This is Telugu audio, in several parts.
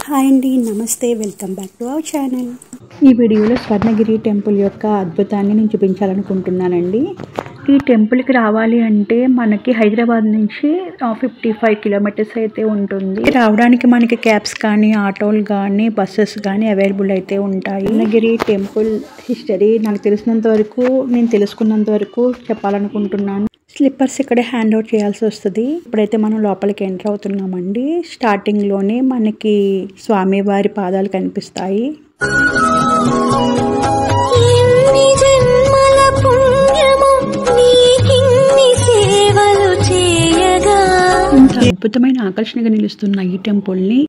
హాయ్ అండి, నమస్తే, welcome back to our channel. ఈ వీడియోలో స్వర్ణగిరి టెంపుల్ యొక్క అద్భుతాన్ని నేను చూపించాలనుకుంటున్నానండి. ఈ టెంపుల్కి రావాలి అంటే మనకి హైదరాబాద్ నుంచి 55 కిలోమీటర్స్ అయితే ఉంటుంది. రావడానికి మనకి క్యాబ్స్ కానీ, ఆటోలు కానీ, బస్సెస్ కానీ అవైలబుల్ అయితే ఉంటాయి. స్వర్ణగిరి టెంపుల్ హిస్టరీ నాకు తెలిసినంత వరకు, నేను తెలుసుకున్నంత వరకు చెప్పాలనుకుంటున్నాను. స్లిప్పర్స్ ఇక్కడే హ్యాండ్ అవుట్ చేయాల్సి వస్తుంది. ఇప్పుడైతే మనం లోపలికి ఎంటర్ అవుతున్నామండి. స్టార్టింగ్లోనే మనకి స్వామివారి పాదాలు కనిపిస్తాయి. అద్భుతమైన ఆకర్షణగా నిలుస్తున్న ఈ టెంపుల్ని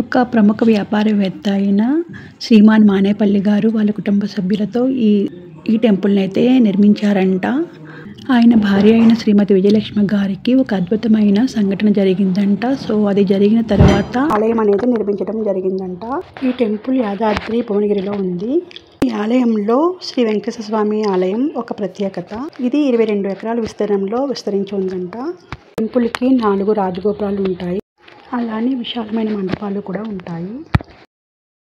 ఒక ప్రముఖ వ్యాపారవేత్త అయిన శ్రీమాన్ మానేపల్లి గారు వాళ్ళ కుటుంబ సభ్యులతో ఈ టెంపుల్ని అయితే నిర్మించారంట. ఆయన భార్య అయిన శ్రీమతి విజయలక్ష్మి గారికి ఒక అద్భుతమైన సంఘటన జరిగిందంట. సో అది జరిగిన తర్వాత ఆలయం అనేది నిర్మించడం జరిగిందంట. ఈ టెంపుల్ యాదాద్రి భువనగిరిలో ఉంది. ఈ ఆలయంలో శ్రీ వెంకటేశ్వర స్వామి ఆలయం ఒక ప్రత్యేకత. ఇది 22 ఎకరాల విస్తీర్ణంలో విస్తరించి ఉందంట. టెంపుల్కి 4 రాజగోపురాలు ఉంటాయి. అలానే విశాలమైన మండపాలు కూడా ఉంటాయి.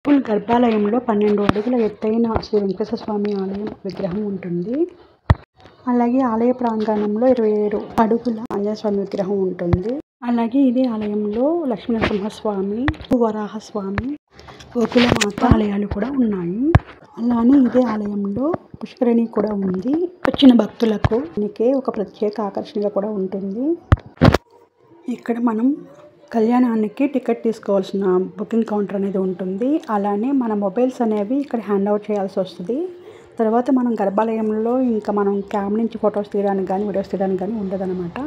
టెంపుల్ గర్భాలయంలో 12 అడుగుల ఎత్తైన శ్రీ వెంకటేశ్వర స్వామి ఆలయం విగ్రహం ఉంటుంది. అలాగే ఆలయ ప్రాంగణంలో 27 అడుగుల ఆంజనేయ స్వామి విగ్రహం ఉంటుంది. అలాగే ఇదే ఆలయంలో లక్ష్మీనరసింహస్వామి, వరాహస్వామి, గోకులమాత ఆలయాలు కూడా ఉన్నాయి. అలానే ఇదే ఆలయంలో పుష్కరిణి కూడా ఉంది. వచ్చిన భక్తులకు దీనికే ఒక ప్రత్యేక ఆకర్షణగా కూడా ఉంటుంది. ఇక్కడ మనం కళ్యాణానికి టికెట్ తీసుకోవాల్సిన బుకింగ్ కౌంటర్ అనేది ఉంటుంది. అలానే మన మొబైల్స్ అనేవి ఇక్కడ హ్యాండ్ అవుట్ చేయాల్సి వస్తుంది. తర్వాత మనం గర్భాలయంలో ఇంకా మనం క్యామ్ నుంచి ఫొటోస్ తీయడానికి కానీ, వీడియోస్ తీయడానికి కానీ ఉండదన్నమాట.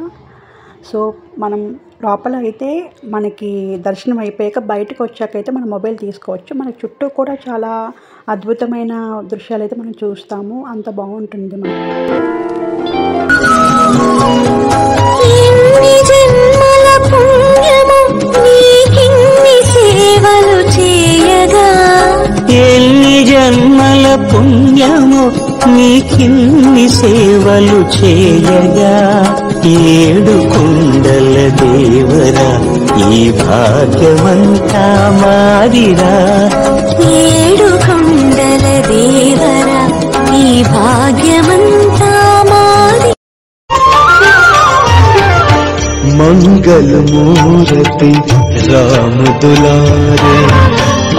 సో మనం లోపల అయితే మనకి దర్శనం అయిపోయాక బయటకు వచ్చాకైతే మనం మొబైల్ తీసుకోవచ్చు. మన చుట్టూ కూడా చాలా అద్భుతమైన దృశ్యాలు అయితే మనం చూస్తాము. అంత బాగుంటుంది మనం. జన్మల పుణ్యము నీకిన్ని సేవలు చేయగా, 7 కొండల దేవరా ఈ భాగ్యమంతా మాదిరా. 7 కొండల దేవరా ఈ భాగ్యమంతా మాది. मंगलमूर्ति राम दुलारे,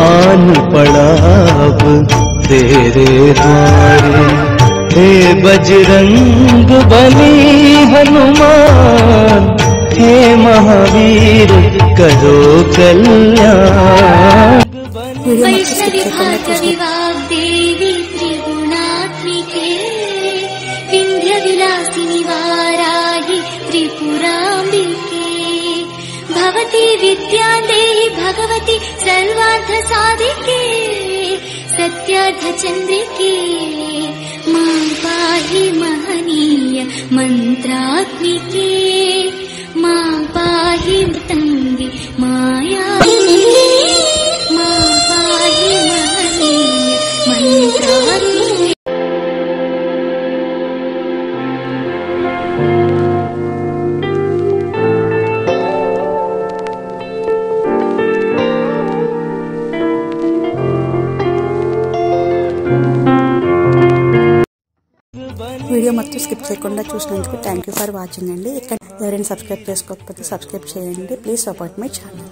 आन पड़ाव तेरे द्वारे। हे बजरंग बली हनुमान, हे महावीर करो कल्याण। वैष्णवी भार्गवी वाग्देवी त्रिगुणात्मिके, विंध्य विलासिनी वाराहि त्रिपुराम्बिके। भवती विद्या देहि भगवती सर्वार्थ साधिके, सत्यार्थ चंद्रिके। मां पाहि महनीय मंत्रात्मिके, मां पाहि मृतंगे माया। मां पाहि महनीय मंत्रात्मिके। వీడియో మొత్తం స్కిప్ చేయకుండా చూసినందుకు థ్యాంక్ యూ ఫర్ వాచింగ్ అండి. ఇక్కడ ఎవరైనా సబ్స్క్రైబ్ చేసుకోకపోతే సబ్స్క్రైబ్ చేయండి. Please support my channel.